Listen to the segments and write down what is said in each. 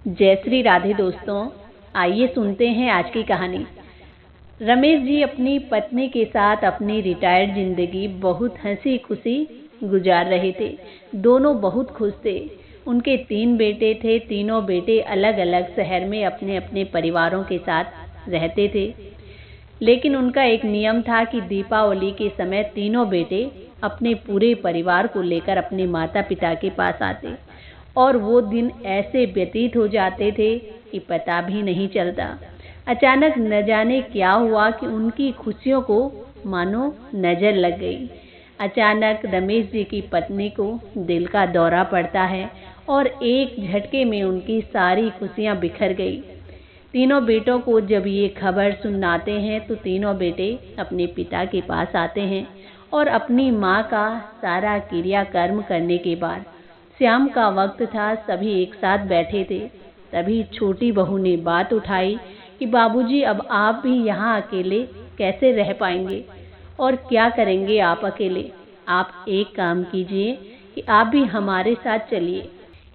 जय श्री राधे दोस्तों, आइए सुनते हैं आज की कहानी। रमेश जी अपनी पत्नी के साथ अपनी रिटायर्ड जिंदगी बहुत हंसी खुशी गुजार रहे थे। दोनों बहुत खुश थे। उनके 3 बेटे थे। तीनों बेटे अलग अलग शहर में अपने अपने परिवारों के साथ रहते थे। लेकिन उनका एक नियम था कि दीपावली के समय तीनों बेटे अपने पूरे परिवार को लेकर अपने माता पिता के पास आते और वो दिन ऐसे व्यतीत हो जाते थे कि पता भी नहीं चलता। अचानक न जाने क्या हुआ कि उनकी खुशियों को मानो नजर लग गई। अचानक रमेश जी की पत्नी को दिल का दौरा पड़ता है और एक झटके में उनकी सारी खुशियां बिखर गई। तीनों बेटों को जब ये खबर सुनाते हैं तो तीनों बेटे अपने पिता के पास आते हैं और अपनी माँ का सारा क्रियाकर्म करने के बाद शाम का वक्त था, सभी एक साथ बैठे थे। तभी छोटी बहू ने बात उठाई कि बाबूजी, अब आप भी यहाँ अकेले कैसे रह पाएंगे और क्या करेंगे आप अकेले। आप एक काम कीजिए कि आप भी हमारे साथ चलिए।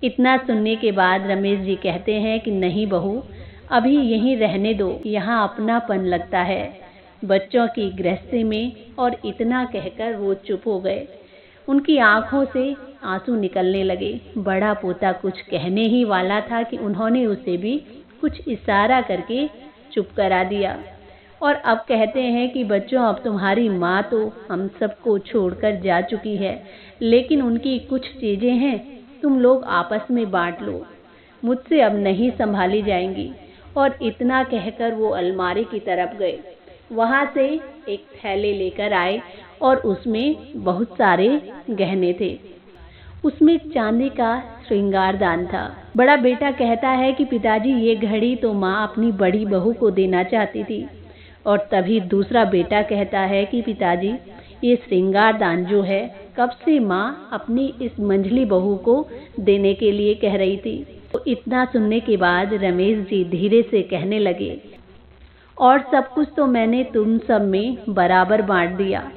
इतना सुनने के बाद रमेश जी कहते हैं कि नहीं बहू, अभी यहीं रहने दो, यहाँ अपनापन लगता है बच्चों की गृहस्थी में। और इतना कहकर वो चुप हो गए। उनकी आंखों से आंसू निकलने लगे। बड़ा पोता कुछ कहने ही वाला था कि उन्होंने उसे भी कुछ इशारा करके चुप करा दिया। और अब कहते हैं कि बच्चों, अब तुम्हारी माँ तो हम सबको छोड़कर जा चुकी है, लेकिन उनकी कुछ चीजें हैं, तुम लोग आपस में बांट लो, मुझसे अब नहीं संभाली जाएंगी। और इतना कहकर वो अलमारी की तरफ गए। वहां से एक थैले लेकर आए और उसमें बहुत सारे गहने थे। उसमें चांदी का श्रृंगारदान था। बड़ा बेटा कहता है कि पिताजी, ये घड़ी तो माँ अपनी बड़ी बहू को देना चाहती थी। और तभी दूसरा बेटा कहता है कि पिताजी, ये श्रृंगारदान जो है कब से माँ अपनी इस मंझली बहू को देने के लिए कह रही थी। तो इतना सुनने के बाद रमेश जी धीरे से कहने लगे, और सब कुछ तो मैंने तुम सब में बराबर बांट दिया,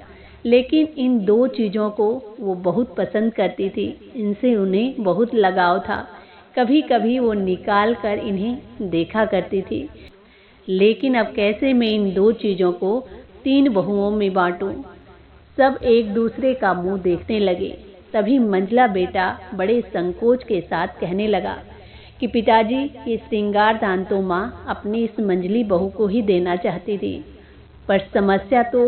लेकिन इन 2 चीज़ों को वो बहुत पसंद करती थी। इनसे उन्हें बहुत लगाव था। कभी कभी वो निकाल कर इन्हें देखा करती थी। लेकिन अब कैसे मैं इन 2 चीज़ों को 3 बहुओं में बांटूं? सब एक दूसरे का मुंह देखने लगे। तभी मंझला बेटा बड़े संकोच के साथ कहने लगा कि पिताजी, ये श्रृंगारदान तो माँ अपनी इस मंझली बहू को ही देना चाहती थी, पर समस्या तो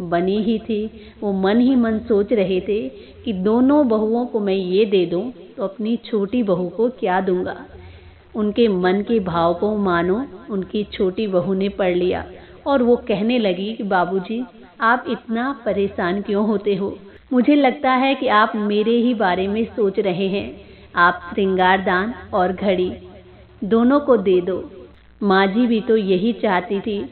बनी ही थी। वो मन ही मन सोच रहे थे कि दोनों बहुओं को मैं ये दे दूं तो अपनी छोटी बहू को क्या दूंगा। उनके मन के भाव को मानो उनकी छोटी बहू ने पढ़ लिया और वो कहने लगी कि बाबूजी, आप इतना परेशान क्यों होते हो? मुझे लगता है कि आप मेरे ही बारे में सोच रहे हैं। आप श्रृंगारदान और घड़ी दोनों को दे दो। माँ जी भी तो यही चाहती थी।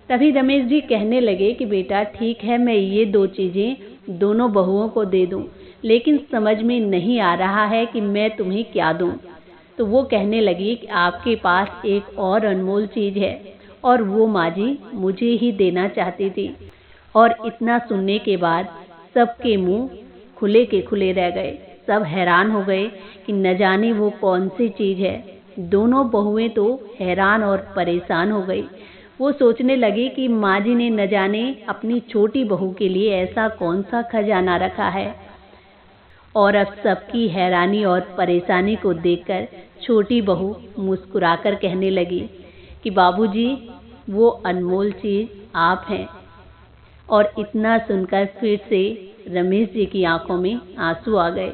तभी रमेश जी कहने लगे कि बेटा, ठीक है, मैं ये 2 चीज़ें दोनों बहुओं को दे दूं, लेकिन समझ में नहीं आ रहा है कि मैं तुम्हें क्या दूं। तो वो कहने लगी कि आपके पास एक और अनमोल चीज़ है और वो माँ जी मुझे ही देना चाहती थी। और इतना सुनने के बाद सबके मुंह खुले के खुले रह गए। सब हैरान हो गए कि न जाने वो कौन सी चीज़ है। दोनों बहुएं तो हैरान और परेशान हो गई। वो सोचने लगी कि माँ जी ने न जाने अपनी छोटी बहू के लिए ऐसा कौन सा खजाना रखा है। और अब सबकी हैरानी और परेशानी को देखकर छोटी बहू मुस्कुराकर कहने लगी कि बाबूजी, वो अनमोल चीज़ आप हैं। और इतना सुनकर फिर से रमेश जी की आंखों में आंसू आ गए।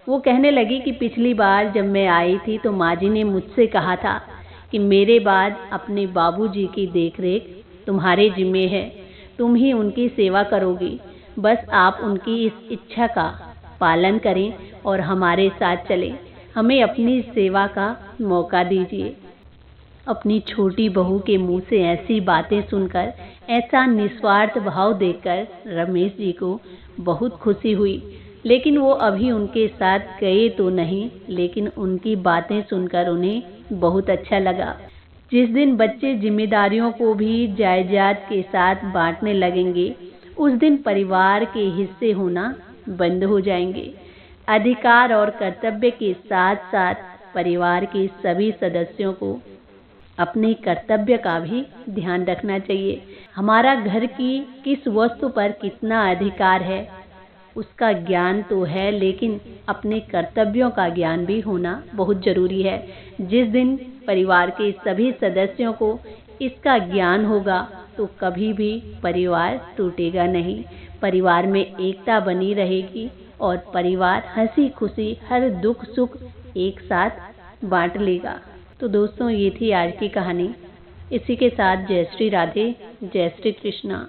वो कहने लगी कि पिछली बार जब मैं आई थी तो माँ जी ने मुझसे कहा था कि मेरे बाद अपने बाबूजी की देखरेख तुम्हारे जिम्मे है, तुम ही उनकी सेवा करोगी। बस आप उनकी इस इच्छा का पालन करें और हमारे साथ चलें। हमें अपनी सेवा का मौका दीजिए। अपनी छोटी बहू के मुंह से ऐसी बातें सुनकर, ऐसा निस्वार्थ भाव देखकर रमेश जी को बहुत खुशी हुई। लेकिन वो अभी उनके साथ गए तो नहीं, लेकिन उनकी बातें सुनकर उन्हें बहुत अच्छा लगा। जिस दिन बच्चे जिम्मेदारियों को भी जायदाद के साथ बांटने लगेंगे, उस दिन परिवार के हिस्से होना बंद हो जाएंगे। अधिकार और कर्तव्य के साथ साथ परिवार के सभी सदस्यों को अपने कर्तव्य का भी ध्यान रखना चाहिए। हमारा घर की किस वस्तु पर कितना अधिकार है उसका ज्ञान तो है, लेकिन अपने कर्तव्यों का ज्ञान भी होना बहुत जरूरी है। जिस दिन परिवार के सभी सदस्यों को इसका ज्ञान होगा तो कभी भी परिवार टूटेगा नहीं, परिवार में एकता बनी रहेगी और परिवार हंसी खुशी हर दुख सुख एक साथ बांट लेगा। तो दोस्तों, ये थी आज की कहानी। इसी के साथ जय श्री राधे, जय श्री कृष्णा।